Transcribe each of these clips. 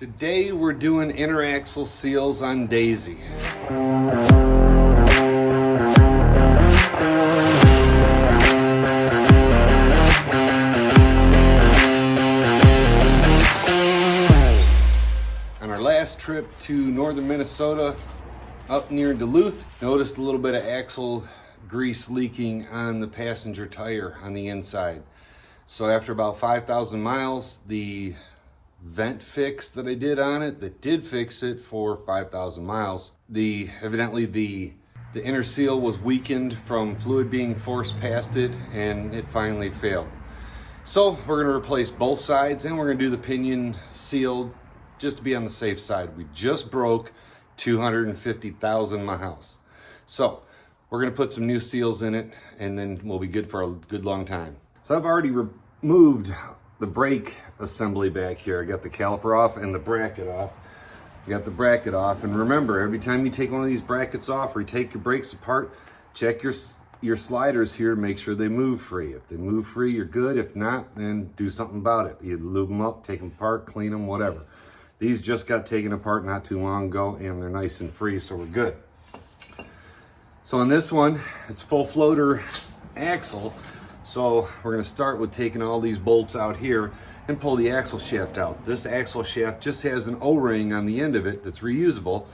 Today we're doing inner axle seals on Daisy. On our last trip to northern Minnesota, up near Duluth, noticed a little bit of axle grease leaking on the passenger tire on the inside. So after about 5,000 miles, the vent fix that I did on it, that did fix it for 5,000 miles, evidently the inner seal was weakened from fluid being forced past it, and it finally failed. So we're going to replace both sides, and we're going to do the pinion sealed just to be on the safe side. We just broke 250,000 miles. So we're going to put some new seals in it, and then we'll be good for a good long time. So I've already removed the brake assembly back here. I got the caliper off and the bracket off. You got the bracket off, and remember, every time you take one of these brackets off or you take your brakes apart, check your sliders here, make sure they move free. If they move free, you're good. If not, then do something about it. You lube them up, take them apart, clean them, whatever. These just got taken apart not too long ago, and they're nice and free, so we're good. So on this one, it's full floater axle. So we're going to start with taking all these bolts out here and pull the axle shaft out. This axle shaft just has an O-ring on the end of it that's reusable.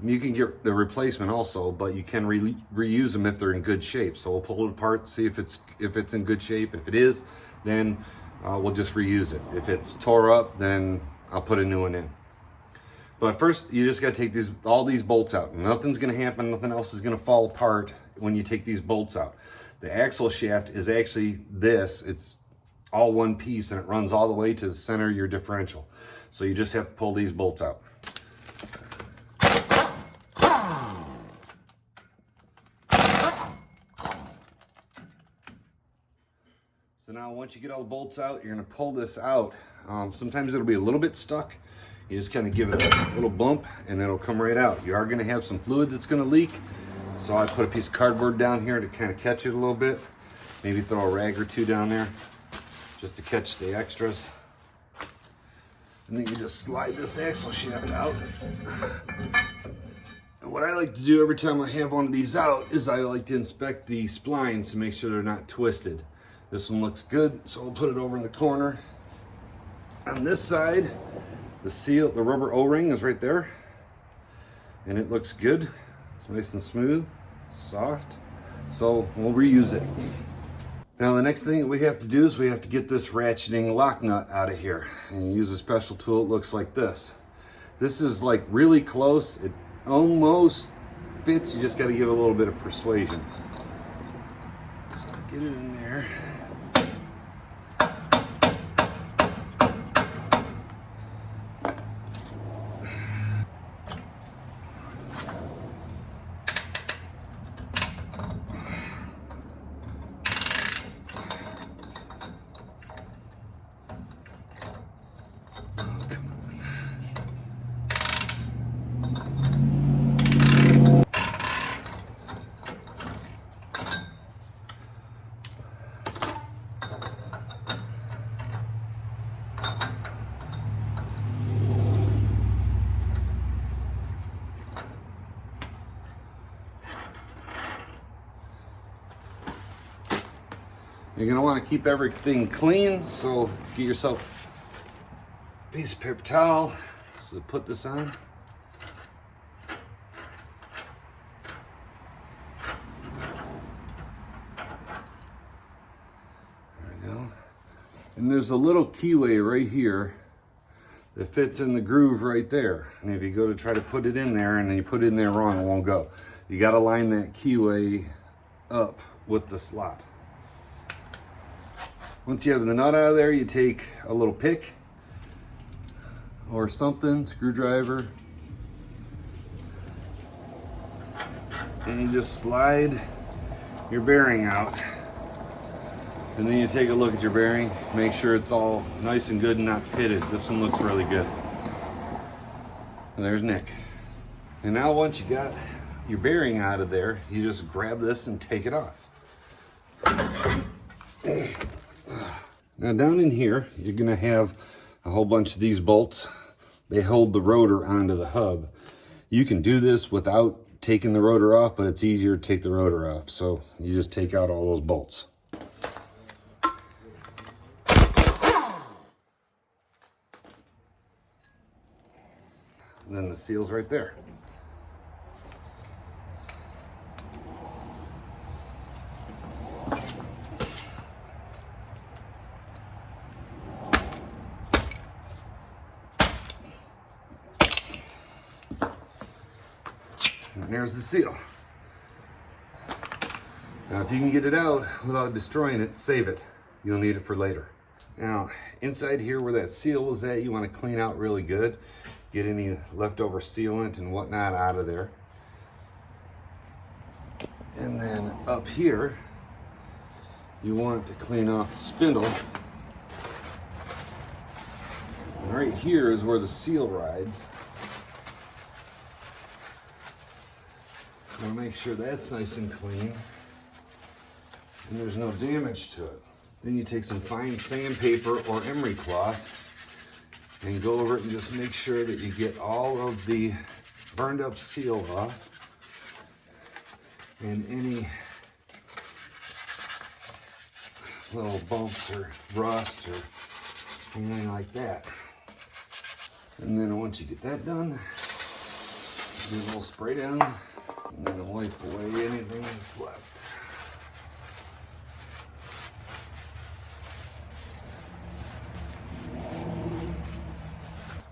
You can get the replacement also, but you can reuse them if they're in good shape. So we'll pull it apart, see if it's in good shape. If it is, then we'll just reuse it. If it's tore up, then I'll put a new one in. But first, you just got to take all these bolts out. Nothing's going to happen. Nothing else is going to fall apart when you take these bolts out. The axle shaft is actually this. It's all one piece, and it runs all the way to the center of your differential. So you just have to pull these bolts out. So now once you get all the bolts out, you're going to pull this out. Sometimes it'll be a little bit stuck. You just kind of give it a little bump, and it'll come right out. You are going to have some fluid that's going to leak. So I put a piece of cardboard down here to kind of catch it a little bit. Maybe throw a rag or two down there just to catch the extras. And then you just slide this axle shaft out. And what I like to do every time I have one of these out is I like to inspect the splines to make sure they're not twisted. This one looks good, so we'll put it over in the corner. On this side, the rubber O-ring is right there. And it looks good. It's nice and smooth, soft, so we'll reuse it. Now the next thing we have to do is we have to get this ratcheting lock nut out of here. And you use a special tool. It looks like this. This is like really close. It almost fits. You just got to give it a little bit of persuasion. So get it in there. You're going to want to keep everything clean, so get yourself a piece of paper towel. So put this on. There we go. And there's a little keyway right here that fits in the groove right there. And if you go to try to put it in there and then you put it in there wrong, it won't go. You got to line that keyway up with the slot. Once you have the nut out of there, you take a little pick or something, screwdriver, and you just slide your bearing out. And then you take a look at your bearing, make sure it's all nice and good and not pitted. This one looks really good. And there's Nick. And now once you got your bearing out of there, you just grab this and take it off. Now down in here, you're gonna have a whole bunch of these bolts. they hold the rotor onto the hub. You can do this without taking the rotor off, but it's easier to take the rotor off. So you just take out all those bolts. And then the seal's right there. And there's the seal. Now, if you can get it out without destroying it, save it. You'll need it for later. Now, inside here where that seal was at, you want to clean out really good. Get any leftover sealant and whatnot out of there. And then up here, you want to clean off the spindle. And right here is where the seal rides. You want to make sure that's nice and clean and there's no damage to it. Then you take some fine sandpaper or emery cloth and go over it and just make sure that you get all of the burned up seal off and any little bumps or rust or anything like that. And then once you get that done, do a little spray down and then wipe away anything that's left.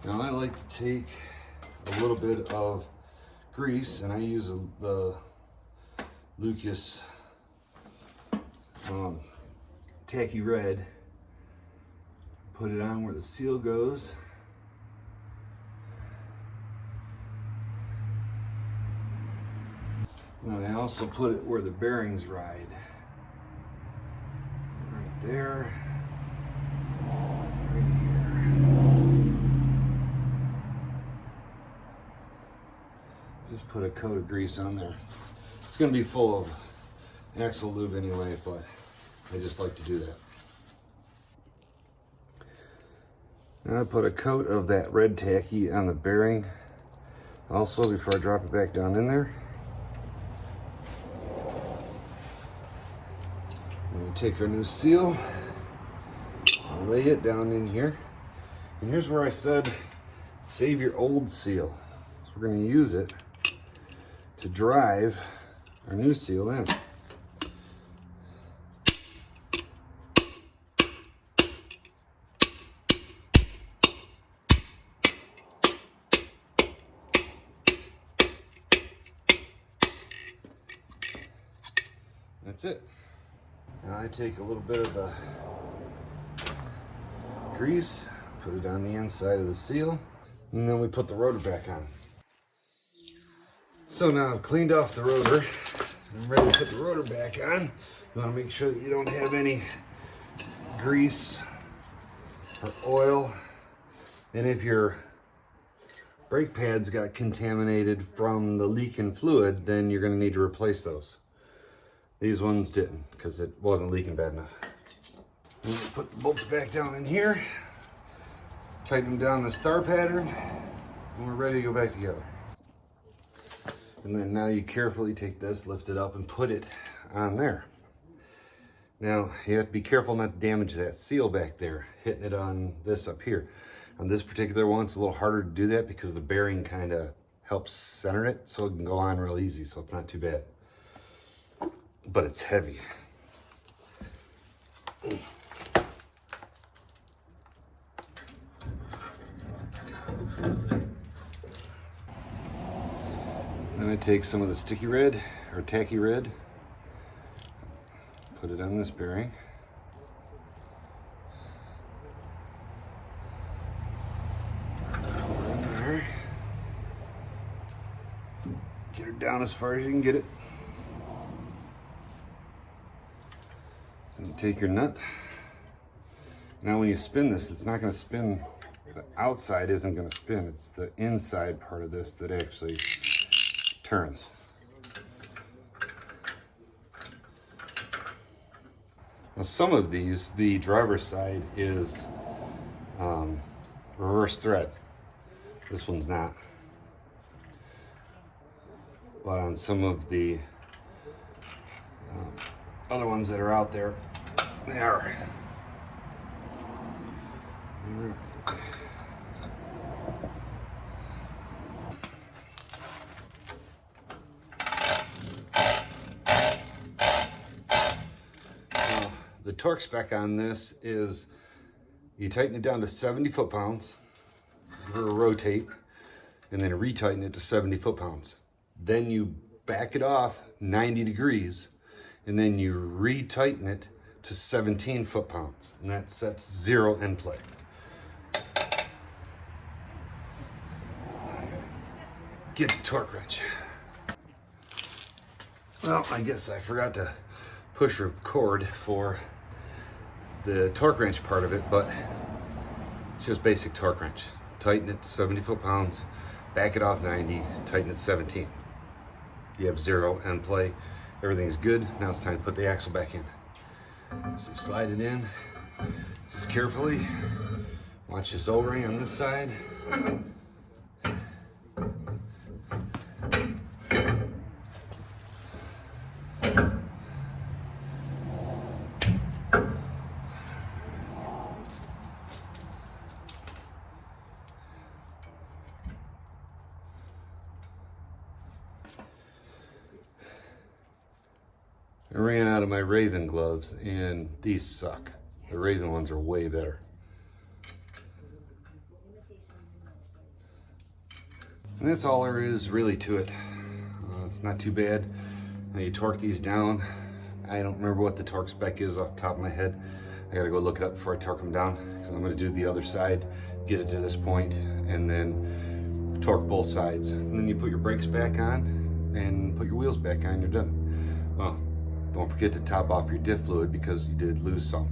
Now I like to take a little bit of grease, and I use the Lucas tacky red. Put it on where the seal goes. And I also put it where the bearings ride. Right there. Right here. Just put a coat of grease on there. It's going to be full of axle lube anyway, but I just like to do that. Now I put a coat of that red tacky on the bearing also before I drop it back down in there. And we take our new seal, lay it down in here. And here's where I said, save your old seal. So we're going to use it to drive our new seal in. That's it. Now I take a little bit of the grease, put it on the inside of the seal, and then we put the rotor back on. So now I've cleaned off the rotor. I'm ready to put the rotor back on. You want to make sure that you don't have any grease or oil. And if your brake pads got contaminated from the leaking fluid, then you're going to need to replace those. These ones didn't, because it wasn't leaking bad enough. And we'll put the bolts back down in here, tighten them down the star pattern, and we're ready to go back together. And then now you carefully take this, lift it up, and put it on there. Now, you have to be careful not to damage that seal back there, hitting it on this up here. On this particular one, it's a little harder to do that because the bearing kind of helps center it, so it can go on real easy, so it's not too bad. But it's heavy. Then I take some of the sticky red or tacky red, put it on this bearing. Put it in there. Get her down as far as you can get it. And take your nut. Now when you spin this, it's not going to spin, the outside isn't going to spin, it's the inside part of this that actually turns. Now some of these, the driver's side is reverse thread. This one's not. But on some of the other ones that are out there, they are. The torque spec on this is you tighten it down to 70 foot-pounds, give it a rotate, and then retighten it to 70 foot-pounds. Then you back it off 90 degrees, and then you retighten it to 17 foot-pounds, and that sets 0 end play. Get the torque wrench. Well, I guess I forgot to push record for the torque wrench part of it, but it's just basic torque wrench. Tighten it to 70 foot-pounds, back it off 90, tighten it to 17. You have 0 end play. Everything's good. Now it's time to put the axle back in. So you slide it in, just carefully. Watch this O-ring on this side. I ran out of my Raven gloves, and these suck. The Raven ones are way better. And that's all there is really to it. It's not too bad. Now you torque these down. I don't remember what the torque spec is off the top of my head. I gotta go look it up before I torque them down, because I'm gonna do the other side, get it to this point, and then torque both sides. And then you put your brakes back on and put your wheels back on, you're done. Well, don't forget to top off your diff fluid because you did lose some.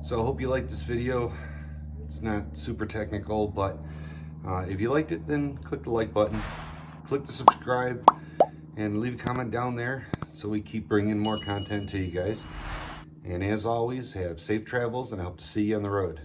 So I hope you liked this video. It's not super technical, but if you liked it, then click the like button, click the subscribe, and leave a comment down there so we keep bringing more content to you guys. And as always, have safe travels, and I hope to see you on the road.